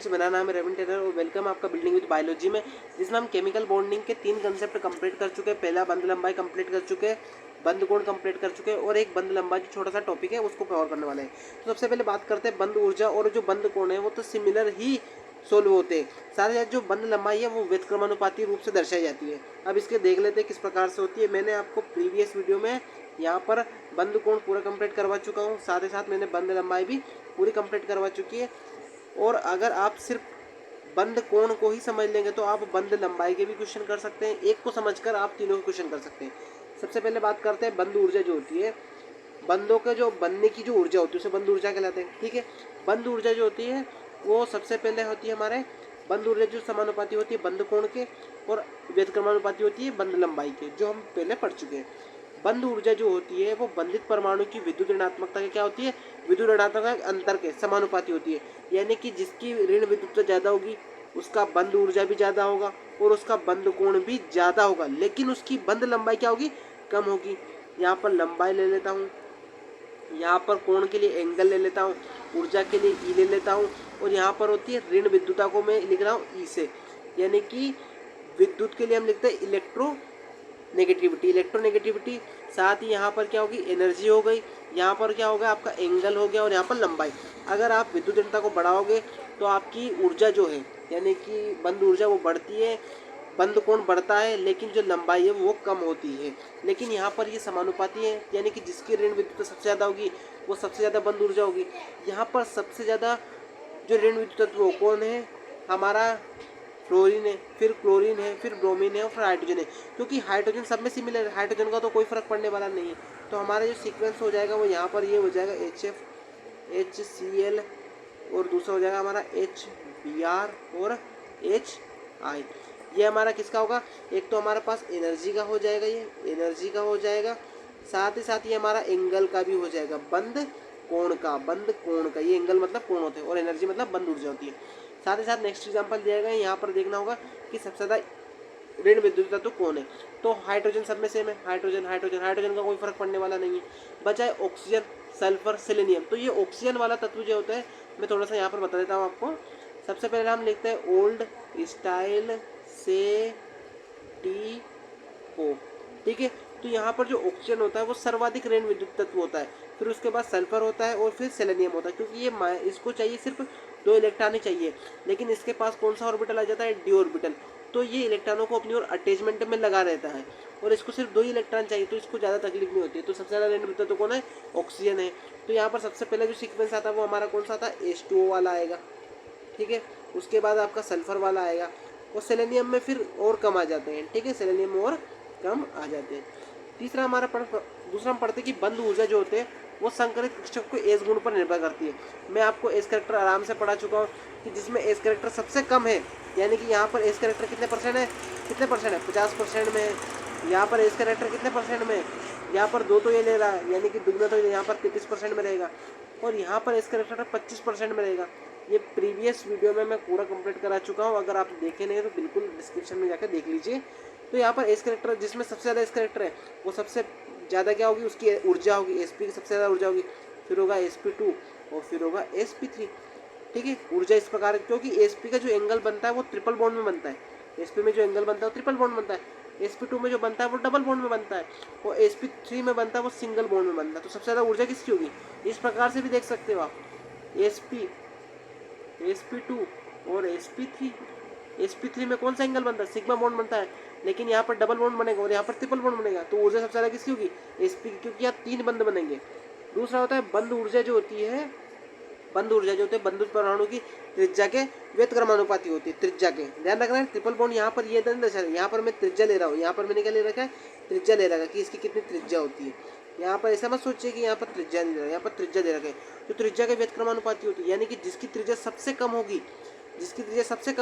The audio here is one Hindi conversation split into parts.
फ्रेंड्स, मेरा नाम है रविंद्र टेलर और वेलकम आपका बिल्डिंग विद बायोलॉजी में, जिसमें हम केमिकल बॉन्डिंग के 3 कंसेप्ट कंप्लीट कर चुके हैं। पहला बंद लंबाई कंप्लीट कर चुके हैं, बंद कोण कंप्लीट कर चुके हैं और एक बंद लंबाई जो छोटा सा टॉपिक है उसको कवर करने वाले हैं। तो सबसे पहले बात करते हैं बंद ऊर्जा। और जो बंद कोण है वो तो सिमिलर ही सोल्व होते हैं। सारे साथ जो बंद लंबाई है वो व्यतक्रमानुपाती रूप से दर्शाई जाती है। अब इसके देख लेते हैं किस प्रकार से होती है। मैंने आपको प्रीवियस वीडियो में यहाँ पर बंद कोण पूरा कंप्लीट करवा चुका हूँ, साथ ही साथ मैंने बंद लंबाई भी पूरी कंप्लीट करवा चुकी है। और अगर आप सिर्फ बंद कोण को ही समझ लेंगे तो आप बंद लंबाई के भी क्वेश्चन कर सकते हैं। एक को समझकर आप तीनों के क्वेश्चन कर सकते हैं। सबसे पहले बात करते हैं बंद ऊर्जा जो होती है। बंदों के जो बनने की जो ऊर्जा होती है उसे बंद ऊर्जा कहलाते हैं। ठीक है, बंद ऊर्जा जो होती है वो सबसे पहले होती है हमारे बंद ऊर्जा जो समानुपाती होती है बंद कोण के और व्यतक्रमानुपाती होती है बंद लंबाई के, जो हम पहले पढ़ चुके हैं। बंद ऊर्जा जो होती है वो बंधित परमाणु की विद्युत ऋणात्मकता के क्या होती है, विद्युत ऋणात्मकता के अंतर के समानुपाती होती है। यानी कि जिसकी ऋण विद्युत्ता ज़्यादा होगी उसका बंद ऊर्जा भी ज़्यादा होगा और उसका बंद कोण भी ज़्यादा होगा, लेकिन उसकी बंद लंबाई क्या होगी, कम होगी। यहाँ पर लंबाई ले लेता हूँ, यहाँ पर कोण के लिए एंगल ले लेता हूँ, ऊर्जा के लिए ई ले लेता हूँ और यहाँ पर होती है ऋण विद्युत्ता को मैं लिख रहा हूँ ई से। यानी कि विद्युत के लिए हम लिखते हैं इलेक्ट्रोनेगेटिविटी। इलेक्ट्रोनेगेटिविटी साथ ही यहाँ पर क्या होगी, एनर्जी हो गई, यहाँ पर क्या होगा आपका एंगल हो गया और यहाँ पर लंबाई। अगर आप विद्युत ऋणता को बढ़ाओगे तो आपकी ऊर्जा जो है यानी कि बंद ऊर्जा वो बढ़ती है, बंद कोण बढ़ता है, लेकिन जो लंबाई है वो कम होती है। लेकिन यहाँ पर ये समानुपाती है, यानी कि जिसकी ऋण विद्युत्ता सबसे ज़्यादा होगी वो सबसे ज़्यादा बंद ऊर्जा होगी। यहाँ पर सबसे ज़्यादा जो ऋण विद्युत तत्व कौन है, हमारा फ्लोरीन है, फिर क्लोरीन है, फिर ब्रोमीन है और फिर हाइड्रोजन है। क्योंकि हाइड्रोजन सब में सिमिलर है, हाइड्रोजन का तो कोई फर्क पड़ने वाला नहीं है। तो हमारा जो सीक्वेंस हो जाएगा वो यहाँ पर ये हो जाएगा HF HCl और दूसरा हो जाएगा हमारा HBr और HI। ये हमारा किसका होगा, एक तो हमारे पास एनर्जी का हो जाएगा, ये एनर्जी का हो जाएगा, साथ ही साथ ये हमारा एंगल का भी हो जाएगा, बंद कोण का। ये एंगल मतलब कोण होते हैं और एनर्जी मतलब बंद ऊर्जा होती है। साथ ही साथ नेक्स्ट एग्जांपल दिया गया है, यहाँ पर देखना होगा कि सबसे ज़्यादा ऋण विद्युत तत्व कौन है। तो हाइड्रोजन सब में सेम है, हाइड्रोजन हाइड्रोजन हाइड्रोजन का कोई फर्क पड़ने वाला नहीं है। बचा है ऑक्सीजन, सल्फर, सेलेनियम। तो ये ऑक्सीजन वाला तत्व जो होता है मैं थोड़ा सा यहाँ पर बता देता हूँ आपको। सबसे पहले हम लिखते हैं ओल्ड स्टाइल से टी ओ। ठीक है, तो यहाँ पर जो ऑक्सीजन होता है वो सर्वाधिक ऋण विद्युत तत्व होता है, फिर उसके बाद सल्फर होता है और फिर सेलेनियम होता है। क्योंकि ये इसको चाहिए सिर्फ 2 इलेक्ट्रॉन ही चाहिए, लेकिन इसके पास कौन सा ऑर्बिटल आ जाता है, डी ऑर्बिटल। तो ये इलेक्ट्रॉनों को अपनी ओर अटैचमेंट में लगा रहता है और इसको सिर्फ 2 ही इलेक्ट्रॉन चाहिए, तो इसको ज़्यादा तकलीफ नहीं होती है। तो सबसे ज़्यादा ऋण विद्युत तत्व कौन है, ऑक्सीजन है। तो यहाँ पर सबसे पहले जो सीक्वेंस आता है वो हमारा कौन सा आता है, H2O वाला आएगा। ठीक है, उसके बाद आपका सल्फर वाला आएगा और सेलेनियम में फिर और कम आ जाते हैं। ठीक है, सेलेनियम में और कम आ जाते हैं। तीसरा हमारा दूसरा हम पढ़ते हैं कि बंद ऊर्जा जो होते हैं वो संकरित कक्षक को एस गुण पर निर्भर करती है। मैं आपको एस कैरेक्टर आराम से पढ़ा चुका हूँ कि जिसमें एस कैरेक्टर सबसे कम है, यानी कि यहाँ पर एस कैरेक्टर कितने परसेंट है, 50% में है। यहाँ पर एस कैरेक्टर कितने परसेंट में है, यहाँ पर 2 तो ये ले रहा है, यानी कि दुगना तो यहाँ पर 33% में रहेगा और यहाँ पर एस कैरेक्टर 25% में रहेगा। ये प्रीवियस वीडियो में मैं पूरा कंप्लीट करा चुका हूँ, अगर आप देखे नहीं तो बिल्कुल डिस्क्रिप्शन में जाकर देख लीजिए। तो यहाँ पर एस कैरेक्टर जिसमें सबसे ज़्यादा एस कैरेक्टर है वो सबसे ज़्यादा क्या होगी, उसकी ऊर्जा होगी, Sp की सबसे ज़्यादा ऊर्जा होगी, फिर होगा Sp2 और फिर होगा Sp3। ठीक है, ऊर्जा इस प्रकार, क्योंकि Sp का जो एंगल बनता है वो ट्रिपल बॉन्ड में बनता है। Sp में जो एंगल बनता है वो ट्रिपल बॉन्ड बनता है, Sp2 में जो बनता है वो डबल बॉन्ड में बनता है और Sp3 में बनता है वो सिंगल बॉन्ड में बनता है। तो सबसे ज़्यादा ऊर्जा किसकी होगी, इस प्रकार से भी देख सकते हो आप, Sp2 और Sp3 में कौन सा एंगल बनता है, सिग्मा बॉन्ड बनता है, लेकिन यहाँ पर डबल बॉन्ड बनेगा और यहाँ पर ट्रिपल बॉन्ड बनेगा। तो ऊर्जा सबसे ज़्यादा किसकी होगी, Sp की, क्योंकि यहाँ 3 बंद बनेंगे। दूसरा होता है बंद ऊर्जा जो होती है, बंधुत परमाणु की त्रिज्या के व्यतक्रमानुपाती होती है। त्रिज्या के ध्यान रखना है, ट्रिपल बॉन्ड यहाँ पर ये दर्शा, यहाँ पर मैं त्रिज्या ले रहा हूँ, यहाँ पर मैंने क्या ले रखा है, त्रिज्या ले रखा है कि इसकी कितनी त्रिज्या होती है। यहाँ पर ऐसा मत सोचिए कि यहाँ पर त्रिज्या नहीं दे रहा, यहाँ पर त्रिज्या दे रखा है। तो त्रिज्या के व्यतक्रमानुपाती होती है, यानी कि जिसकी त्रिज्या सबसे कम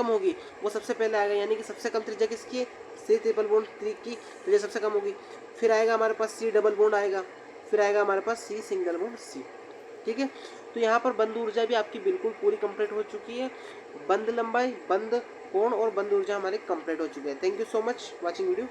होगी, वो सबसे पहले आएगा। यानी कि सबसे कम त्रिज्या किसकी है, सी ट्रिपल बॉन्ड 3 की त्रिज्या सबसे कम होगी। फिर आएगा हमारे पास सी डबल बॉन्ड आएगा, फिर आएगा हमारे पास सी सिंगल बॉन्ड सी। ठीक है, तो यहाँ पर बंद ऊर्जा भी आपकी बिल्कुल पूरी कंप्लीट हो चुकी है। बंद लंबाई, बंद कोण और बंद ऊर्जा हमारे कंप्लीट हो चुके हैं। Thank you so much watching video.